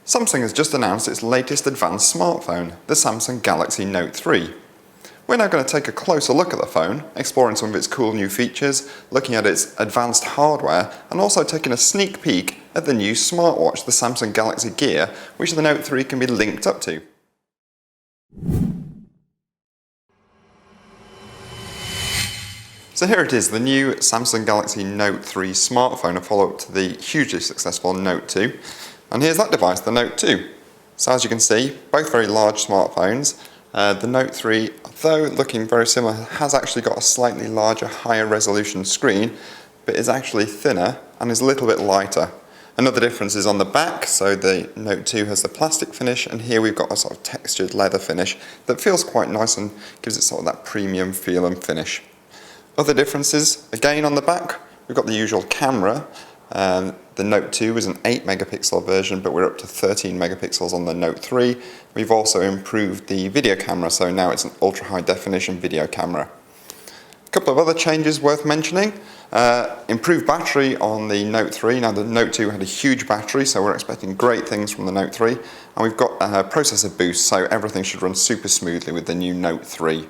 Samsung has just announced its latest advanced smartphone, the Samsung Galaxy Note 3. We're now going to take a closer look at the phone, exploring some of its cool new features, looking at its advanced hardware, and also taking a sneak peek at the new smartwatch, the Samsung Galaxy Gear, which the Note 3 can be linked up to. So here it is, the new Samsung Galaxy Note 3 smartphone, a follow-up to the hugely successful Note 2. And here's that device, the Note 2. So as you can see, both very large smartphones. The Note 3, though looking very similar, has actually got a slightly larger, higher resolution screen, but is actually thinner and is a little bit lighter. Another difference is on the back, so the Note 2 has the plastic finish, and here we've got a sort of textured leather finish that feels quite nice and gives it sort of that premium feel and finish. Other differences, again on the back, we've got the usual camera. The Note 2 is an 8 megapixel version, but we're up to 13 megapixels on the Note 3. We've also improved the video camera, so now it's an ultra high definition video camera. A couple of other changes worth mentioning. Improved battery on the Note 3. Now the Note 2 had a huge battery, so we're expecting great things from the Note 3. And we've got a processor boost, so everything should run super smoothly with the new Note 3.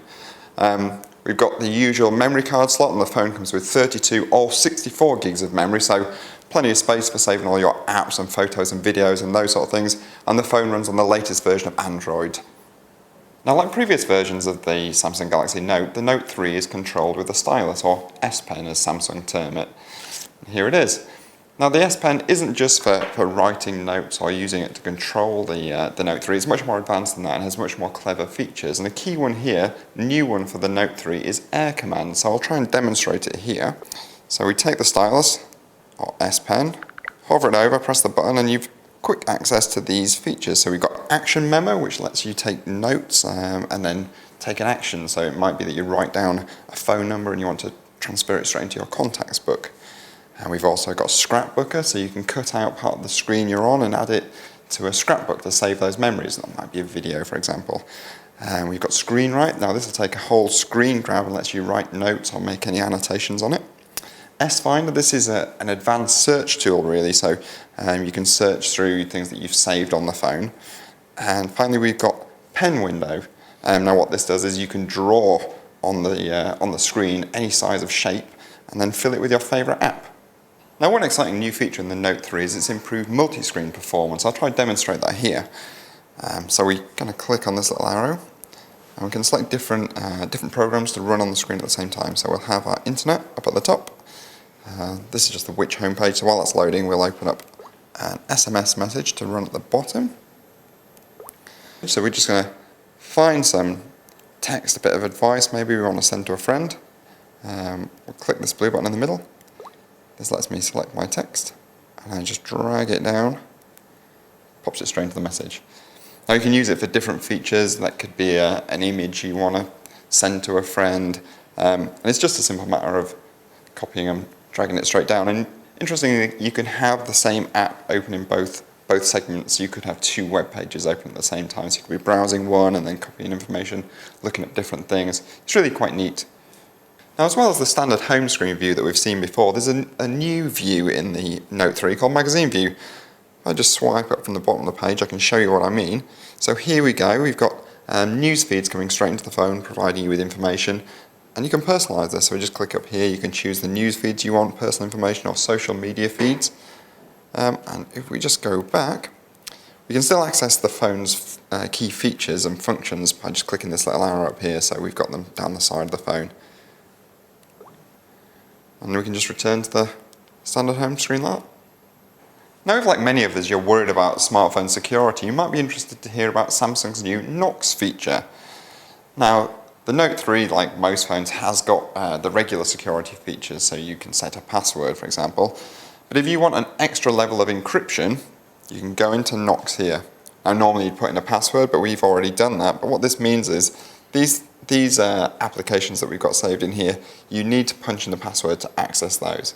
We've got the usual memory card slot, and the phone comes with 32 or 64 gigs of memory, so plenty of space for saving all your apps and photos and videos and those sort of things, and the phone runs on the latest version of Android. Now, like previous versions of the Samsung Galaxy Note, the Note 3 is controlled with a stylus, or S Pen as Samsung term it. Here it is. Now the S Pen isn't just for writing notes or using it to control the Note 3, it's much more advanced than that and has much more clever features. And the key one here, new one for the Note 3, is Air Command, so I'll try and demonstrate it here. So we take the stylus, or S Pen, hover it over, press the button, and you've quick access to these features. So we've got Action Memo, which lets you take notes and then take an action. So it might be that you write down a phone number and you want to transfer it straight into your contacts book. And we've also got Scrapbooker, so you can cut out part of the screen you're on and add it to a scrapbook to save those memories. That might be a video, for example. And we've got Screen Write. Now this will take a whole screen grab and lets you write notes or make any annotations on it. S Finder, this is an advanced search tool really, so you can search through things that you've saved on the phone. And finally we've got Pen Window. Now what this does is you can draw on the screen any size of shape and then fill it with your favourite app. Now one exciting new feature in the Note 3 is its improved multi-screen performance. I'll try and demonstrate that here. So we're going to click on this little arrow and we can select different programs to run on the screen at the same time. So we'll have our internet up at the top. This is just the Which homepage, so while that's loading we'll open up an SMS message to run at the bottom. So we're just going to find some text, a bit of advice maybe we want to send to a friend. We'll click this blue button in the middle. This lets me select my text, and I just drag it down, pops it straight into the message. Now you can use it for different features. That could be an image you want to send to a friend, and it's just a simple matter of copying and dragging it straight down. And interestingly, you can have the same app open in both segments. You could have two web pages open at the same time, so you could be browsing one and then copying information, looking at different things. It's really quite neat. Now, as well as the standard home screen view that we've seen before, there's a new view in the Note 3 called Magazine View. If I just swipe up from the bottom of the page, I can show you what I mean. So here we go, we've got news feeds coming straight into the phone, providing you with information, and you can personalise this. So we just click up here, you can choose the news feeds you want, personal information or social media feeds. And if we just go back, we can still access the phone's key features and functions by just clicking this little arrow up here, so we've got them down the side of the phone. And we can just return to the standard home screen like that. Now, if like many of us you're worried about smartphone security, you might be interested to hear about Samsung's new Knox feature. Now, the Note 3, like most phones, has got the regular security features, so you can set a password, for example. But if you want an extra level of encryption, you can go into Knox here. Now, normally you'd put in a password, but we've already done that. But what this means is these applications that we've got saved in here, you need to punch in the password to access those.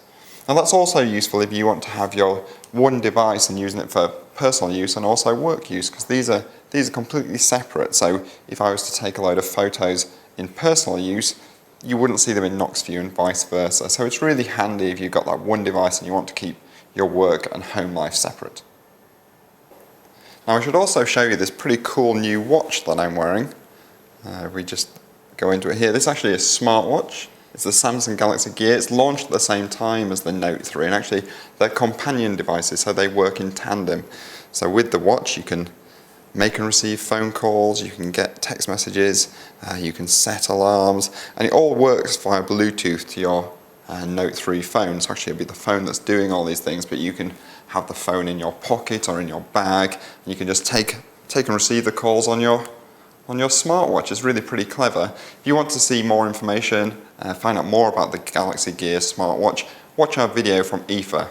And that's also useful if you want to have your one device and using it for personal use and also work use, because these are completely separate. So if I was to take a load of photos in personal use, you wouldn't see them in Knox View and vice versa. So it's really handy if you've got that one device and you want to keep your work and home life separate. Now I should also show you this pretty cool new watch that I'm wearing. We just go into it here. This is actually a smartwatch. It's the Samsung Galaxy Gear. It's launched at the same time as the Note 3, and actually they're companion devices, so they work in tandem. So with the watch you can make and receive phone calls, you can get text messages, you can set alarms, and it all works via Bluetooth to your Note 3 phone. So actually it'll be the phone that's doing all these things, but you can have the phone in your pocket or in your bag, and you can just take and receive the calls on your smartwatch. It's really pretty clever. If you want to see more information, find out more about the Galaxy Gear smartwatch, watch our video from IFA.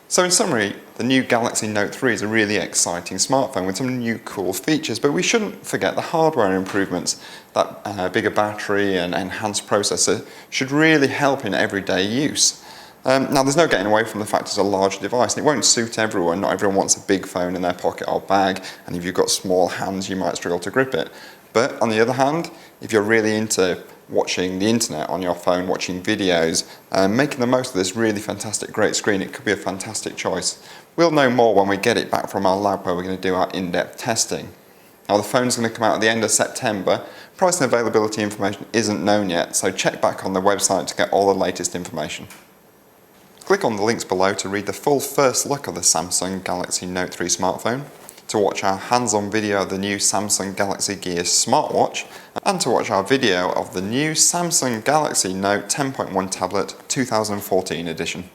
So in summary, the new Galaxy Note 3 is a really exciting smartphone with some new cool features, but we shouldn't forget the hardware improvements. That bigger battery and enhanced processor should really help in everyday use. Now there's no getting away from the fact it's a large device and it won't suit everyone. Not everyone wants a big phone in their pocket or bag, and if you've got small hands you might struggle to grip it. But on the other hand, if you're really into watching the internet on your phone, watching videos, making the most of this really fantastic great screen, it could be a fantastic choice. We'll know more when we get it back from our lab where we're going to do our in-depth testing. Now the phone's going to come out at the end of September. Price and availability information isn't known yet, so check back on the website to get all the latest information. Click on the links below to read the full first look of the Samsung Galaxy Note 3 smartphone, to watch our hands-on video of the new Samsung Galaxy Gear smartwatch, and to watch our video of the new Samsung Galaxy Note 10.1 tablet 2014 edition.